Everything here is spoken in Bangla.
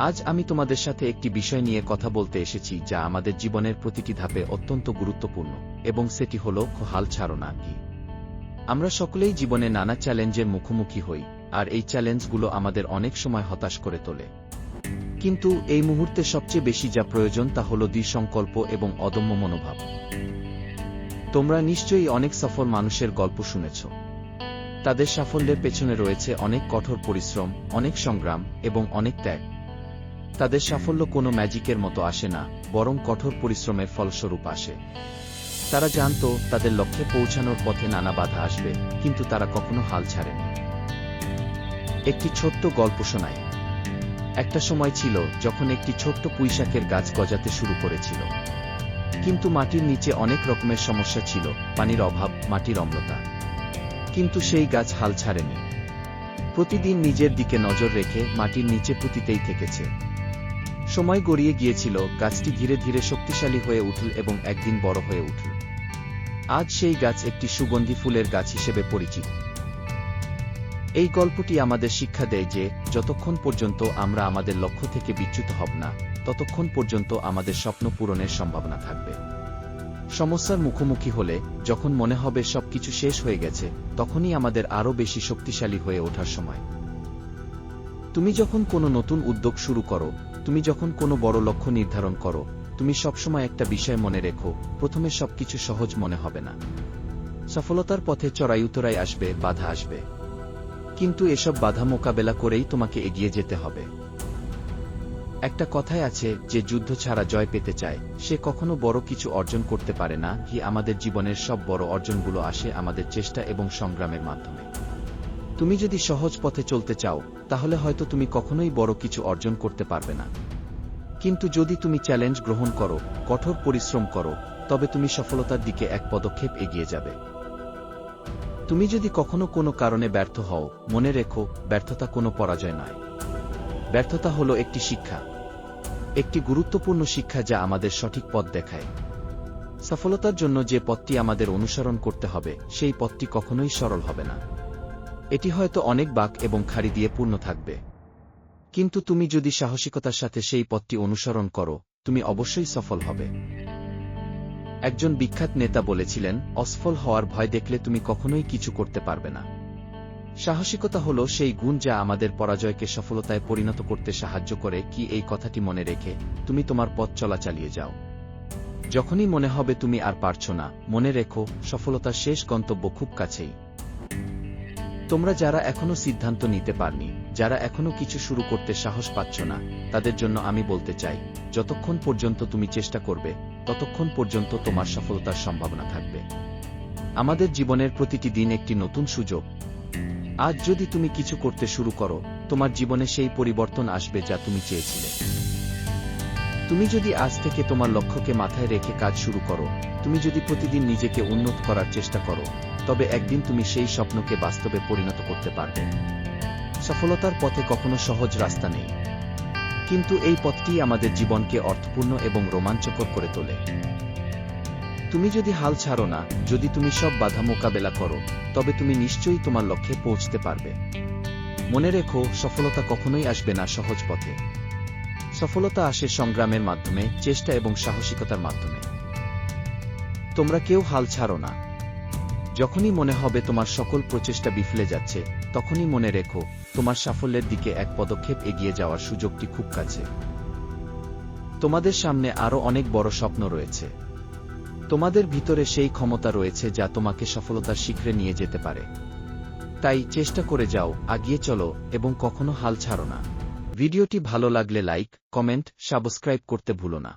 আজ আমি তোমাদের সাথে একটি বিষয় নিয়ে কথা বলতে এসেছি যা আমাদের জীবনের প্রতিটি ধাপে অত্যন্ত গুরুত্বপূর্ণ, এবং সেটি হল হাল ছাড়ো না। কি আমরা সকলেই জীবনে নানা চ্যালেঞ্জের মুখোমুখি হই, আর এই চ্যালেঞ্জগুলো আমাদের অনেক সময় হতাশ করে তোলে। কিন্তু এই মুহূর্তে সবচেয়ে বেশি যা প্রয়োজন তা হল দৃঢ় সংকল্প এবং অদম্য মনোভাব। তোমরা নিশ্চয়ই অনেক সফল মানুষের গল্প শুনেছ। তাদের সাফল্যের পেছনে রয়েছে অনেক কঠোর পরিশ্রম, অনেক সংগ্রাম এবং অনেক ত্যাগ। তাদের সাফল্য কোনো ম্যাজিকের মতো আসে না, বরং কঠোর পরিশ্রমের ফলস্বরূপ আসে। তারা জানত তাদের লক্ষ্যে পৌঁছানোর পথে নানা বাধা আসবে, কিন্তু তারা কখনো হাল ছাড়েনি। একটি ছোট্ট গল্প শোনাই। একটা সময় ছিল যখন একটি ছোট্ট পুঁইশাকের গাছ গজাতে শুরু করেছিল। কিন্তু মাটির নিচে অনেক রকমের সমস্যা ছিল, পানির অভাব, মাটির অম্লতা। কিন্তু সেই গাছ হাল ছাড়েনি। প্রতিদিন নিজের দিকে নজর রেখে মাটির নিচে পুঁতিতেই থেকেছে। সময় গড়িয়ে গিয়েছিল, গাছটি ধীরে ধীরে শক্তিশালী হয়ে উঠল এবং একদিন বড় হয়ে উঠল। আজ সেই গাছ একটি সুগন্ধি ফুলের গাছ হিসেবে পরিচিত। এই গল্পটি আমাদের শিক্ষা দেয় যে যতক্ষণ পর্যন্ত আমরা আমাদের লক্ষ্য থেকে বিচ্যুত হব না, ততক্ষণ পর্যন্ত আমাদের স্বপ্ন পূরণের সম্ভাবনা থাকবে। সমস্যার মুখোমুখি হলে, যখন মনে হবে সবকিছু শেষ হয়ে গেছে, তখনই আমাদের আরও বেশি শক্তিশালী হয়ে ওঠার সময়। তুমি যখন কোনো নতুন উদ্যোগ শুরু করো, তুমি যখন কোনো বড় লক্ষ্য নির্ধারণ করো, তুমি সবসময় একটা বিষয় মনে রেখো, প্রথমে সবকিছু সহজ মনে হবে না। সফলতার পথে চড়াই উতরাই আসবে, বাধা আসবে। কিন্তু এসব বাধা মোকাবেলা করেই তোমাকে এগিয়ে যেতে হবে। একটা কথাই আছে, যে যুদ্ধ ছাড়া জয় পেতে চায়, সে কখনো বড় কিছু অর্জন করতে পারে না। আমাদের জীবনের সব বড় অর্জনগুলো আসে আমাদের চেষ্টা এবং সংগ্রামের মাধ্যমে। তুমি যদি সহজ পথে চলতে চাও, তাহলে হয়তো তুমি কখনোই বড় কিছু অর্জন করতে পারবে না। কিন্তু যদি তুমি চ্যালেঞ্জ গ্রহণ করো, কঠোর পরিশ্রম করো, তবে তুমি সফলতার দিকে এক পদক্ষেপ এগিয়ে যাবে। তুমি যদি কখনো কোনো কারণে ব্যর্থ হও, মনে রেখো, ব্যর্থতা কোনো পরাজয় নয়। ব্যর্থতা হলো একটি শিক্ষা, একটি গুরুত্বপূর্ণ শিক্ষা যা আমাদের সঠিক পথ দেখায়। সফলতার জন্য যে পথটি আমাদের অনুসরণ করতে হবে, সেই পথটি কখনোই সরল হবে না। এটি হয়তো অনেক বাঁক এবং খাড়ি দিয়ে পূর্ণ থাকবে। কিন্তু তুমি যদি সাহসিকতার সাথে সেই পথটি অনুসরণ করো, তুমি অবশ্যই সফল হবে। একজন বিখ্যাত নেতা বলেছিলেন, অসফল হওয়ার ভয় দেখলে তুমি কখনোই কিছু করতে পারবে না। সাহসিকতা হলো সেই গুণ যা আমাদের পরাজয়কে সফলতায় পরিণত করতে সাহায্য করে। এই কথাটি মনে রেখে তুমি তোমার পথ চলা চালিয়ে যাও। যখনই মনে হবে তুমি আর পারছো না, মনে রেখো, সফলতার শেষ গন্তব্য খুব কাছেই। তোমরা যারা এখনো সিদ্ধান্ত নিতে পারনি, যারা এখনো কিছু শুরু করতে সাহস পাচ্ছ না, তাদের জন্য আমি বলতে চাই, যতক্ষণ পর্যন্ত তুমি চেষ্টা করবে, ততক্ষণ পর্যন্ত তোমার সফলতার সম্ভাবনা থাকবে। আমাদের জীবনের প্রতিটি দিন একটি নতুন সুযোগ। আজ যদি তুমি কিছু করতে শুরু করো, তোমার জীবনে সেই পরিবর্তন আসবে যা তুমি চেয়েছিলে। তুমি যদি আজ থেকে তোমার লক্ষ্যকে মাথায় রেখে কাজ শুরু করো, তুমি যদি প্রতিদিন নিজেকে উন্নত করার চেষ্টা করো, তবে একদিন তুমি সেই স্বপ্নকে বাস্তবে পরিণত করতে পারবে। সফলতার পথে কখনো সহজ রাস্তা নেই, কিন্তু এই পথটি আমাদের জীবনকে অর্থপূর্ণ এবং রোমাঞ্চকর করে তোলে। তুমি যদি হাল ছাড়ো না, যদি তুমি সব বাধা মোকাবেলা করো, তবে তুমি নিশ্চয়ই তোমার লক্ষ্যে পৌঁছতে পারবে। মনে রেখো, সফলতা কখনোই আসবে না সহজ পথে। সফলতা আসে সংগ্রামের মাধ্যমে, চেষ্টা এবং সাহসিকতার মাধ্যমে। তোমরা কেউ হাল ছাড়ো না। যখনই মনে হবে তোমার সকল প্রচেষ্টা বিফলে যাচ্ছে, তখনই মনে রেখো, তোমার সাফল্যের দিকে এক পদক্ষেপ এগিয়ে যাওয়ার সুযোগটি খুব কাছে। তোমাদের সামনে আরও অনেক বড় স্বপ্ন রয়েছে। তোমাদের ভিতরে সেই ক্ষমতা রয়েছে যা তোমাকে সফলতার শিখরে নিয়ে যেতে পারে। তাই চেষ্টা করে যাও, এগিয়ে চলো এবং কখনো হাল ছাড়ো না। ভিডিওটি ভালো লাগলে লাইক, কমেন্ট, সাবস্ক্রাইব করতে ভুলো না।